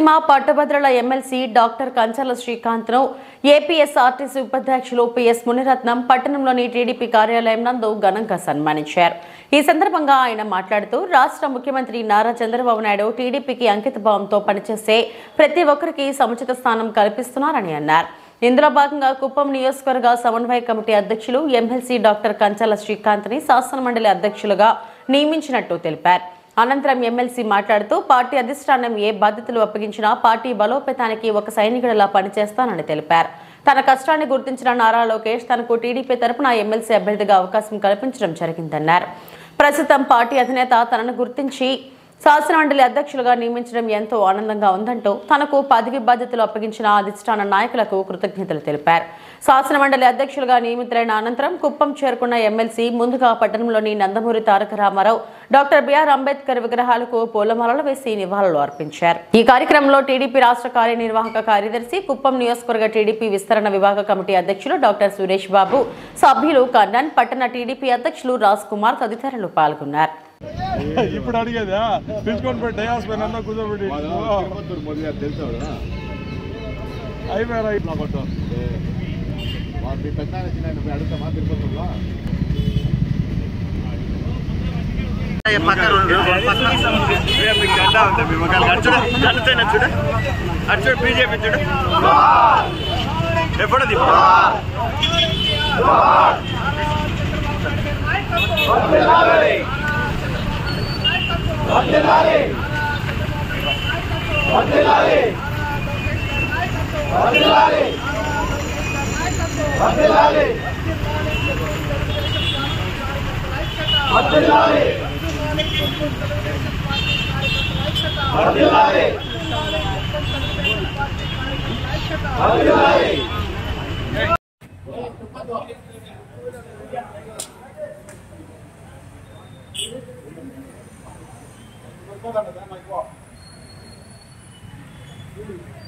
రాయలసీమ పట్టభద్రుల MLC doctor Kancharla శ్రీకాంత్ను APSRTC ఉపాధ్యక్షులు PS Muniratnam పట్టణంలోని టీడీపీ కార్యాలయం నందు ఘనంగా సన్మానించారు. ఈ సందర్భంగా ఆయన మాట్లాడుతూ రాష్ట్ర ముఖ్యమంత్రి నారా చంద్రబాబు నాయుడు టీడీపీకి అంకితభావంతో పనిచేసే ప్రతి ఒక్కరికి సముచిత స్థానం కల్పిస్తున్నారని అన్నారు. ఇందులో భాగంగా కుప్పం నియోజకవర్గ సమన్వయ కమిటీ అధ్యక్షులు ఎమ్మెల్సీ డాక్టర్ కంచర్ల శ్రీకాంత్ని శాసనమండలి అధ్యక్షులుగా నియమించినట్టు తెలిపారు. అనంతరం ఎమ్మెల్సీ మాట్లాడుతూ పార్టీ అధిష్టానం ఏ బాధ్యతలు అప్పగించినా పార్టీ బలోపేతానికి ఒక సైనికుడిలా పనిచేస్తానని తెలిపారు. తన కష్టాన్ని గుర్తించిన నారా లోకేష్ తనకు టీడీపీ తరపున ఎమ్మెల్సీ అభ్యర్థిగా అవకాశం కల్పించడం జరిగిందన్నారు. ప్రస్తుతం పార్టీ అధినేత తనను గుర్తించి శాసనమండలి అధ్యక్షులుగా నియమించడం ఎంతో ఆనందంగా ఉందంటూ తనకు పదవి బాధ్యతలు అప్పగించిన అధిష్టాన నాయకులకు కృతజ్ఞతలు తెలిపారు. శాసనమండలి అధ్యక్షులుగా నియమితులైన అనంతరం కుప్పం చేరుకున్న ఎమ్మెల్సీ ముందుగా పట్టణంలోని నందమూరి తారక రామారావు, డాక్టర్ బిఆర్ అంబేద్కర్ విగ్రహాలకు పూలమాలలు వేసి నివాళులు అర్పించారు. ఈ కార్యక్రమంలో టీడీపీ రాష్ట్ర కార్యనిర్వాహక కార్యదర్శి, కుప్పం నియోజకవర్గ టీడీపీ విస్తరణ విభాగ కమిటీ అధ్యక్షులు డాక్టర్ సురేష్ బాబు, సభ్యులు కన్నన్, పట్టణ టీడీపీ అధ్యక్షులు రాజ్ కుమార్ తదితరులు పాల్గొన్నారు. ఇప్పుడు అడిగేదా పిలుచుకొని పెట్టి డయాస్ పైన కూర్చోబెట్టి అయిపోయారా ఇట్లా కొట్టు పెద్ద అడుగుతామా తిరుపతిలో చూడు బీజేపీ చూడు ఎప్పుడది Maybe